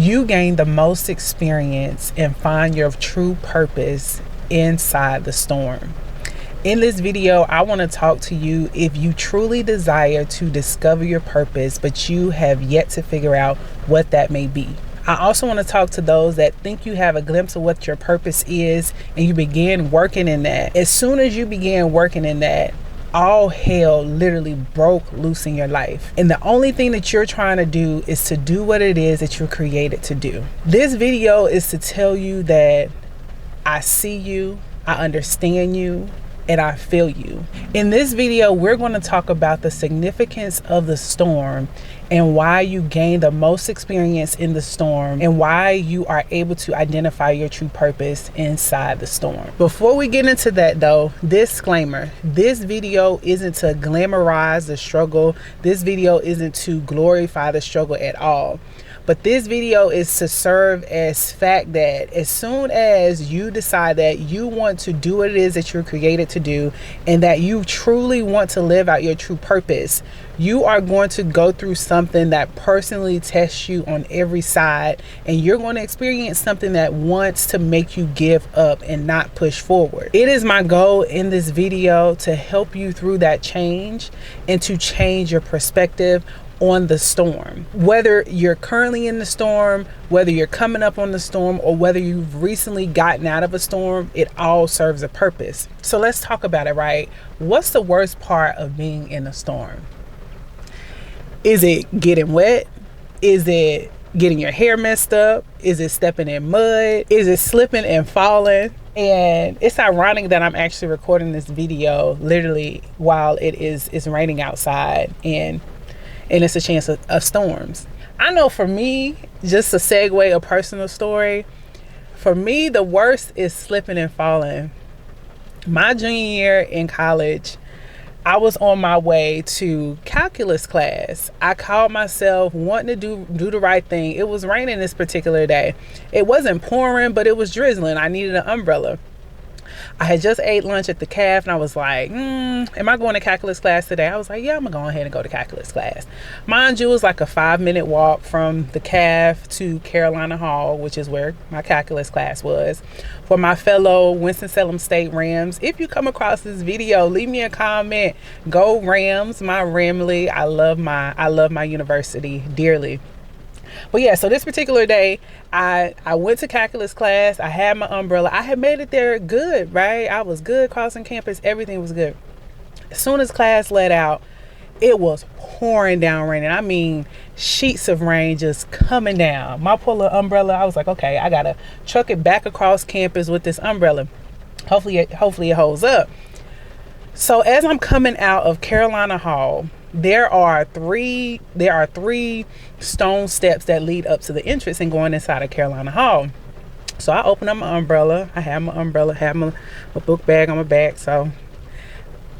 You gain the most experience and find your true purpose inside the storm. In this video, I want to talk to you if you truly desire to discover your purpose, but you have yet to figure out what that may be. I also want to talk to those that think you have a glimpse of what your purpose is and you begin working in that. As soon as you begin working in that, all hell literally broke loose in your life. And the only thing that you're trying to do is to do what it is that you're created to do. This video is to tell you that I see you, I understand you, and I feel you. In this video, we're going to talk about the significance of the storm and why you gain the most experience in the storm and why you are able to identify your true purpose inside the storm. Before we get into that though, disclaimer, this video isn't to glamorize the struggle. This video isn't to glorify the struggle at all. But this video is to serve as fact that as soon as you decide that you want to do what it is that you're created to do and that you truly want to live out your true purpose, you are going to go through something that personally tests you on every side, and you're going to experience something that wants to make you give up and not push forward. It is my goal in this video to help you through that change and to change your perspective on the storm. Whether you're currently in the storm, whether you're coming up on the storm, or whether you've recently gotten out of a storm, it all serves a purpose. So let's talk about it, right? What's the worst part of being in a storm? Is it getting wet? Is it getting your hair messed up? Is it stepping in mud? Is it slipping and falling? And it's ironic that I'm actually recording this video literally while it's raining outside and it's a chance of storms. I know for me, just to segue a personal story, for me, the worst is slipping and falling. My junior year in college, I was on my way to calculus class. I called myself wanting to do the right thing. It was raining this particular day. It wasn't pouring, but it was drizzling. I needed an umbrella. I had just ate lunch at the CAF and I was like, am I going to calculus class today? I was like, yeah, I'm gonna go ahead and go to calculus class. Mind you, it was like a 5-minute walk from the CAF to Carolina Hall, which is where my calculus class was. For my fellow Winston-Salem State Rams, if you come across this video, leave me a comment. Go Rams, my Ramley. I love my university dearly. But yeah, so this particular day, I went to calculus class. I had my umbrella. I had made it there good, right? I was good crossing campus. Everything was good. As soon as class let out, it was pouring down raining. I mean, sheets of rain just coming down. My poor little umbrella, I was like, okay, I got to truck it back across campus with this umbrella. Hopefully it holds up. So as I'm coming out of Carolina Hall, there are three stone steps that lead up to the entrance and going inside of Carolina Hall. So I open up my umbrella. I have my umbrella, have my book bag on my back. So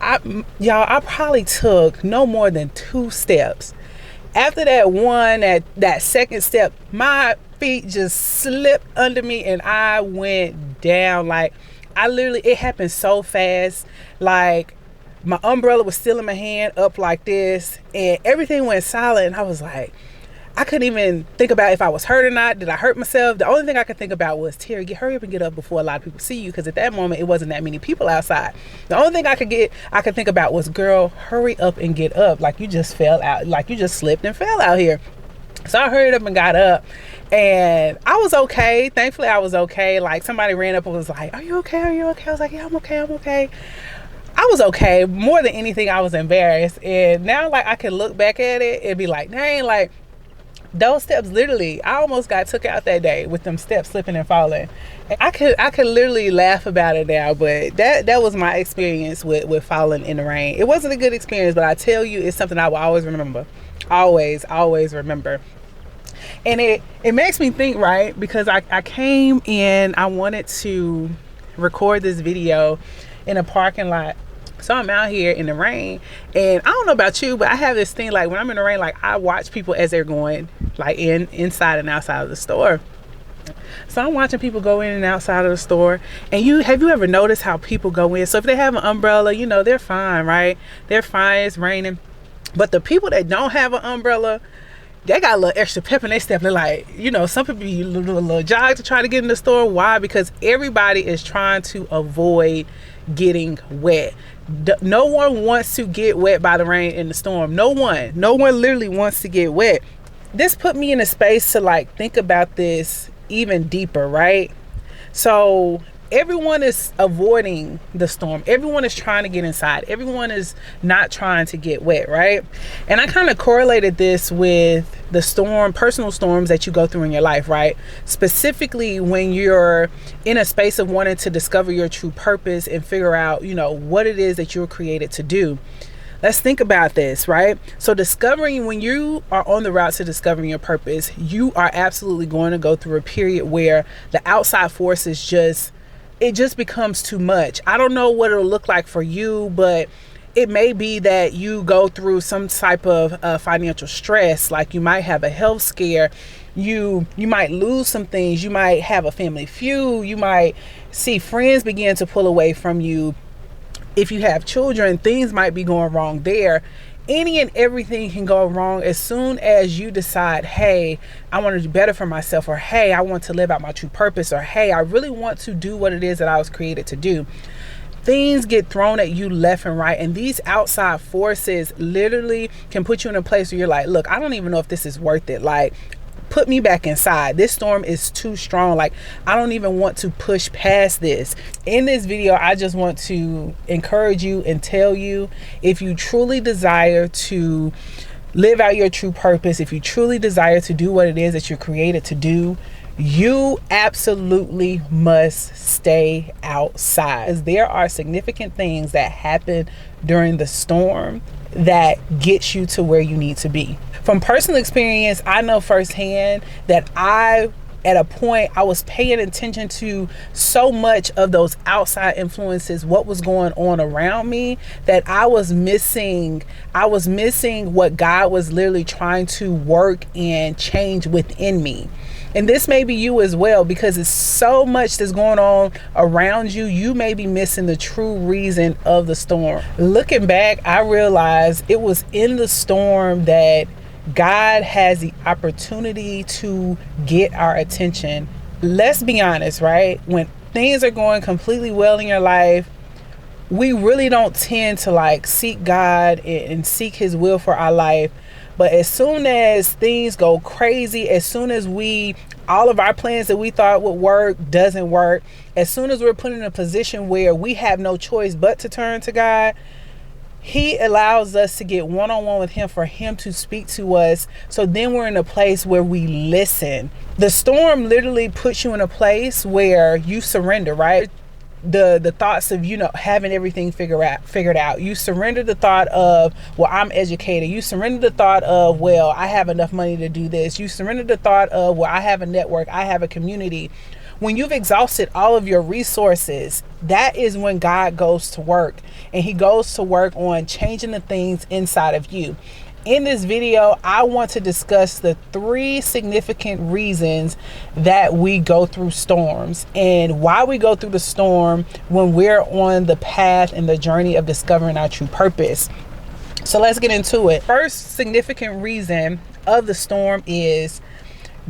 I probably took no more than 2 steps. After that second step, my feet just slipped under me and I went down. Like it happened so fast. Like my umbrella was still in my hand up like this and everything went silent. And I was like, I couldn't even think about if I was hurt or not. Did I hurt myself? The only thing I could think about was, Terry, hurry up and get up before a lot of people see you. Because at that moment, it wasn't that many people outside. The only thing I could think about was, girl, hurry up and get up. Like you just fell out. Like you just slipped and fell out here. So I hurried up and got up and I was okay. Thankfully, I was okay. Like somebody ran up and was like, are you okay? Are you okay? I was like, yeah, I'm okay. I was okay. More than anything, I was embarrassed. And now like I can look back at it and be like, dang, like those steps literally, I almost got took out that day with them steps slipping and falling. And I could literally laugh about it now, but that was my experience with falling in the rain. It wasn't a good experience, but I tell you, it's something I will always remember. Always remember. And it makes me think, right? Because I came in, I wanted to record this video in a parking lot. So I'm out here in the rain and I don't know about you, but I have this thing, like when I'm in the rain, like I watch people as they're going like inside and outside of the store. So I'm watching people go in and outside of the store. And have you ever noticed how people go in? So if they have an umbrella, you know, they're fine, right? They're fine, it's raining. But the people that don't have an umbrella, they got a little extra pep in their step. They're like, you know, some people do a little jog to try to get in the store. Why? Because everybody is trying to avoid getting wet. No one wants to get wet by the rain in the storm. No one literally wants to get wet. This put me in a space to like think about this even deeper, right? So everyone is avoiding the storm. Everyone is trying to get inside. Everyone is not trying to get wet, right? And I kind of correlated this with the storm, personal storms that you go through in your life, right? Specifically when you're in a space of wanting to discover your true purpose and figure out, you know, what it is that you're created to do. Let's think about this, right? So when you are on the route to discovering your purpose, you are absolutely going to go through a period where the outside forces it just becomes too much. I don't know what it'll look like for you, but it may be that you go through some type of financial stress. Like you might have a health scare. You might lose some things. You might have a family feud. You might see friends begin to pull away from you. If you have children, things might be going wrong there. Any and everything can go wrong as soon as you decide, hey, I want to do better for myself, or hey, I want to live out my true purpose, or hey, I really want to do what it is that I was created to do. Things get thrown at you left and right, and these outside forces literally can put you in a place where you're like, look, I don't even know if this is worth it. Like, put me back inside. This storm is too strong. Like, I don't even want to push past this. In this video, I just want to encourage you and tell you, if you truly desire to live out your true purpose, if you truly desire to do what it is that you're created to do, you absolutely must stay outside. Because there are significant things that happen during the storm that gets you to where you need to be. From personal experience, I know firsthand that at a point, I was paying attention to so much of those outside influences, what was going on around me, that I was missing what God was literally trying to work and change within me. And this may be you as well, because it's so much that's going on around you. You may be missing the true reason of the storm. Looking back, I realized it was in the storm that God has the opportunity to get our attention. Let's be honest, right? When things are going completely well in your life, we really don't tend to like seek God and seek His will for our life. But as soon as things go crazy, as soon as all of our plans that we thought would work doesn't work, as soon as we're put in a position where we have no choice but to turn to God, He allows us to get one-on-one with Him, for Him to speak to us. So then we're in a place where we listen. The storm literally puts you in a place where you surrender, right? The thoughts of, you know, having everything figured out. You surrender the thought of, well, I'm educated. You surrender the thought of, well, I have enough money to do this. You surrender the thought of, well, I have a network, I have a community. When you've exhausted all of your resources, that is when God goes to work, and He goes to work on changing the things inside of you. In this video, I want to discuss the 3 significant reasons that we go through storms, and why we go through the storm when we're on the path and the journey of discovering our true purpose. So let's get into it. First significant reason of the storm is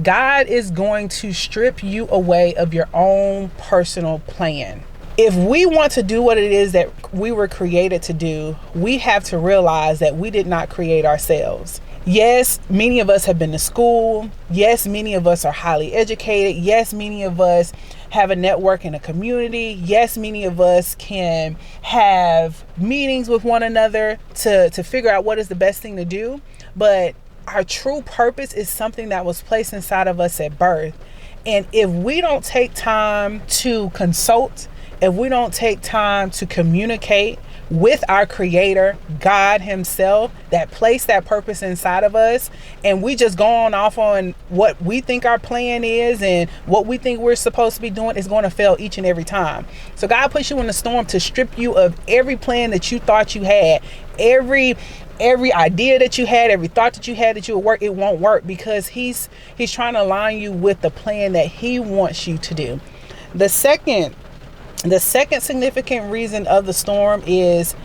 God is going to strip you away of your own personal plan. If we want to do what it is that we were created to do, we have to realize that we did not create ourselves. Yes, many of us have been to school. Yes, many of us are highly educated. Yes, many of us have a network and a community. Yes, many of us can have meetings with one another to figure out what is the best thing to do. But our true purpose is something that was placed inside of us at birth. And if we don't take time to consult, if we don't take time to communicate with our Creator, God Himself, that placed that purpose inside of us, and we just go off on what we think our plan is and what we think we're supposed to be doing, is going to fail each and every time. So God puts you in the storm to strip you of every plan that you thought you had, every idea that you had, every thought that you had that you would work. It won't work, because He's trying to align you with the plan that He wants you to do. The second significant reason of the storm is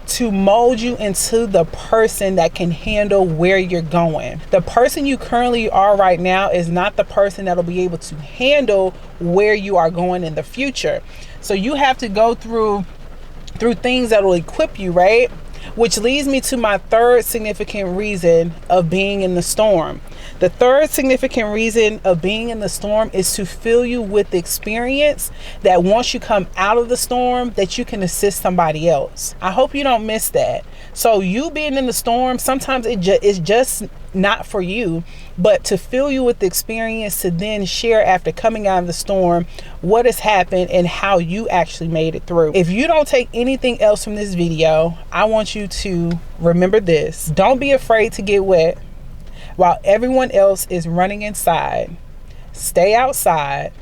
to mold you into the person that can handle where you're going. The person you currently are right now is not the person that'll be able to handle where you are going in the future. So you have to go through things that will equip you, right? Which leads me to my third significant reason of being in the storm. The third significant reason of being in the storm is to fill you with experience that once you come out of the storm, that you can assist somebody else. I hope you don't miss that. So you being in the storm, sometimes it's just not for you, but to fill you with the experience to then share after coming out of the storm what has happened and how you actually made it through. If you don't take anything else from this video, I want you to remember this. Don't be afraid to get wet while everyone else is running inside. Stay outside.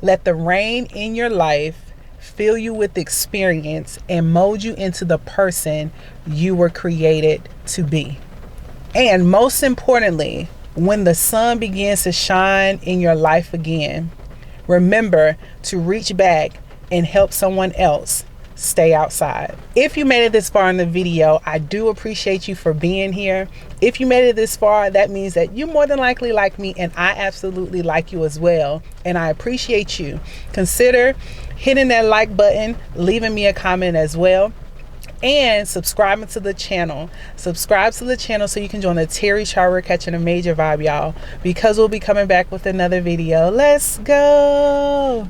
Let the rain in your life fill you with experience and mold you into the person you were created to be. And most importantly, when the sun begins to shine in your life again, remember to reach back and help someone else stay outside. If you made it this far in the video, I do appreciate you for being here. If you made it this far, that means that you more than likely like me, and I absolutely like you as well. And I appreciate you. Consider hitting that like button, leaving me a comment as well, and subscribing to the channel. Subscribe to the channel so you can join the Terry Charver Catching a Major vibe, y'all, because we'll be coming back with another video. Let's go.